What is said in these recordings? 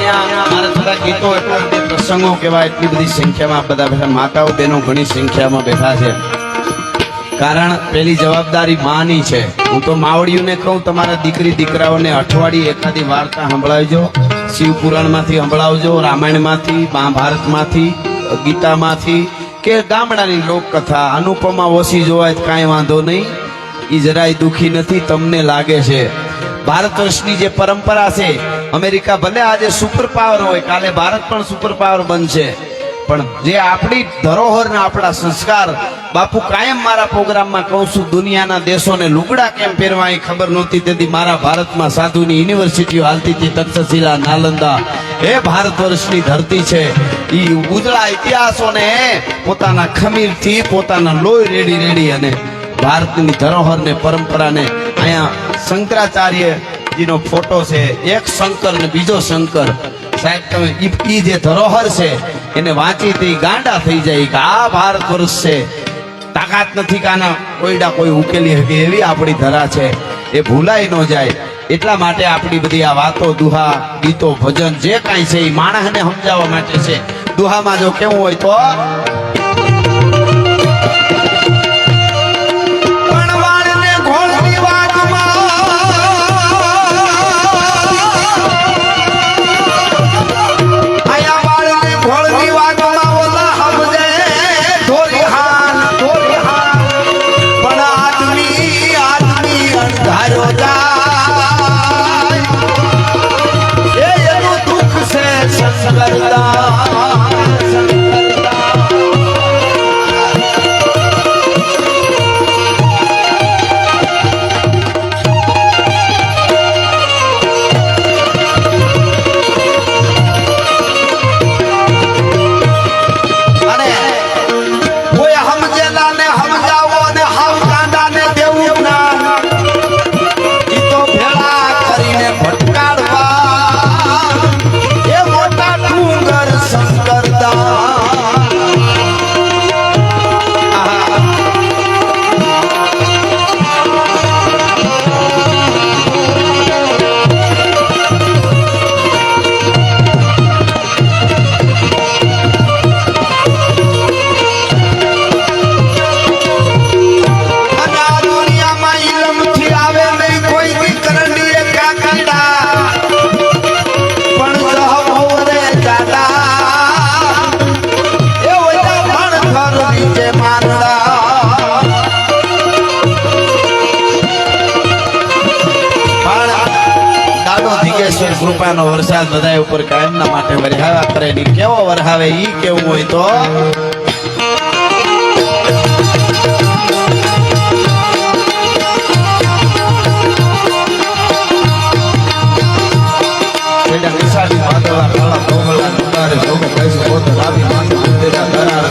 અહીંયા મારા થોડા ગીતો એટલા બધી પ્રસંગો કહેવાય એટલી બધી સંખ્યામાં બધા બેઠા માતાઓ બહેનો ઘણી સંખ્યામાં બેઠા છે કારણ પેલી જવાબદારી માની છે હું તો માવડીઓને કહું તમારા દીકરી દીકરાઓને અઠવાડિયે એકાદી વાર્તા સંભળાવજો શિવ પુરાણમાંથી સંભળાવજો રામાયણમાંથી મહાભારતમાંથી ગીતામાંથી કે ગામડાની લોકકથા અનુપમા ઓછી જોવાય કાંઈ વાંધો નહીં એ જરાય દુઃખી નથી તમને લાગે છે ભારત વર્ષની જે પરંપરા છે અમેરિકા ભલે આજે સુપર પાવર હોય કાલે ભારત પણ સુપર પાવર બનશે પણ જે આપણી ધરોહર ને આપણા સંસ્કાર બાપુ કાયમ મારા પ્રોગ્રામમાં કહું છું દુનિયાના દેશોને લુગડા કેમ પહેરવા એ ખબર નહોતી તેથી મારા ભારતમાં સાધુની યુનિવર્સિટીઓ હાલતી હતી તક્ષશિલા નાલંદા એ ભારત વર્ષની ધરતી છે એ ઉજળા ઇતિહાસોને પોતાના ખમીરથી પોતાના લોહી રેડી રેડી અને ભારતની ધરોહર ને પરંપરાને અહીંયા શંકરાચાર્યજીનો ફોટો છે એક શંકર ને બીજો શંકર સાહેબ તમે ઈ જે ધરોહર છે એને વાંચી તે ગાંડા થઈ જાય કે આ ભારત વર્ષ છે તાકાત નથી કાના કોઈડા કોઈ ઉકેલી શકે એવી આપણી ધરા છે એ ભૂલાઈ ન જાય એટલા માટે આપણી બધી આ વાતો દુહા ગીતો ભજન જે કાંઈ છે એ માણસને સમજાવવા માટે છે દુહામાં જો કેવું હોય તો કૃપાનો વરસાદ બધા ઉપર કાયમના માટે વરહાવા કરે ની કેવો વરહાવે ઈ કેવું હોય તો બેટા નિશાની વાદળા કાળા ભોગળા ઉતારે જોગ કૈસો પોત લાવી માથે મંદિરા દરાર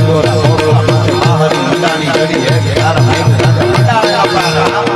ગોરા ભોગળા માથે માહરી મંડાની જડી હે કે તારા મેઘ રાજા મંડાળે અપારા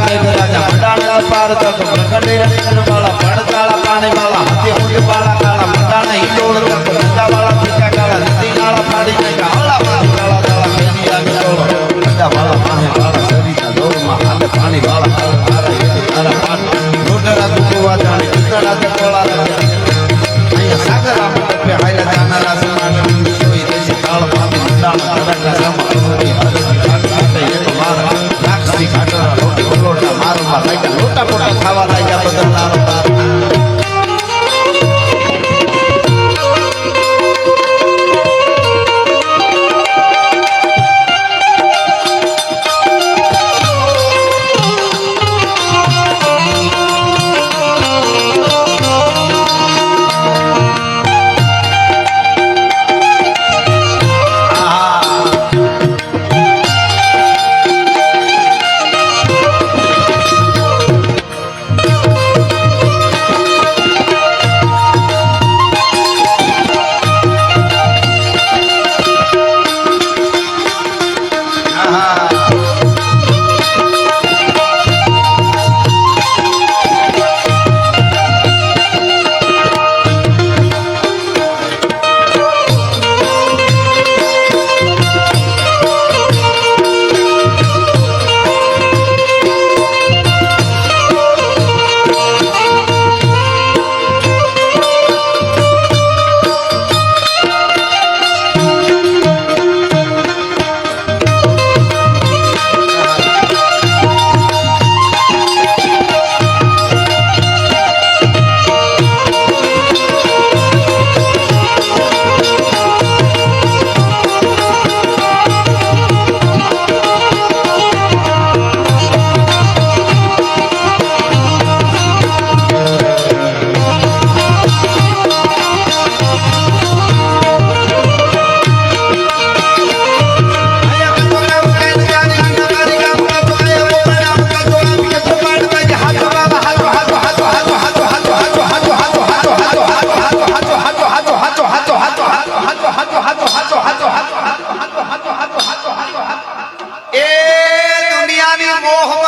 મેઘરાજા મંડાણા પાર તક પ્રગટે રંગન વાળા પડતાળા પાણી વાળા હાથી ઊંટ વાળા કાળા મંડાણા હિંડોળ તક નંદા વાળા ફીકા કાળા નદી નાળા પાડી નાખા હળા પાડી કાળા કાળા મેની આગે ડોળો નંદા વાળા માહે વાળા સરીના દોરમાં હાથે પાણી વાળા તારા હેતી તારા પાટ ડોડરા દુકવા જાણે ચિતડા દકોળા અહીંયા સાગરા મંડપે હાઈલા જાનારા સમાન સોઈ દેશી તાળ પામી મંડાણા તરંગા સમા અસરી હરસી ઘાટ ઘાટે એક માર લાક્ષી ઘાટરા લોટા મારવા લાગ્યા લોટા પોટા ખાવા લાગ્યા બદલના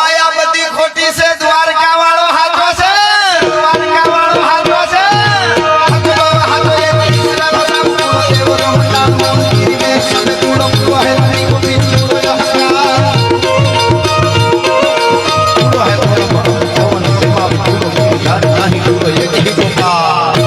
આયા બધી ખોટી છે દ્વારકા વાળો હાથો છે દ્વારકા વાળો હાથો છે હાથો એ કૃષ્ણનો નામ પૂરો દેવરો મંડાણ મોંગીરી મે સબ પૂરો પૂરો હે હરી ગોવિંદ પૂરો જહકાર પૂરો હે પૂરો પવન સેવા પૂરો યાદ નહીં પૂરો એક હી ગોપાલ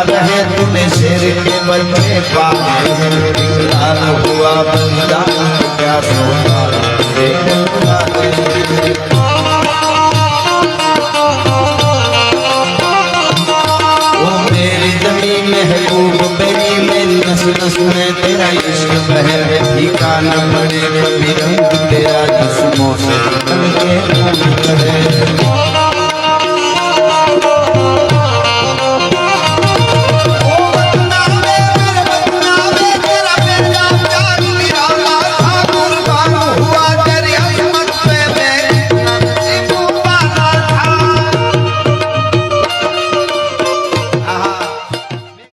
रहे तूने शेर के बच्चे पाले निकलाल हुआ बलिदान क्या सोना वो मेरी जमीन महबूब मेरी मेरी नस नस में तेरा इश्क बहे ठिकाना पड़े कभी रंग तेरा जिस्मों से निकल के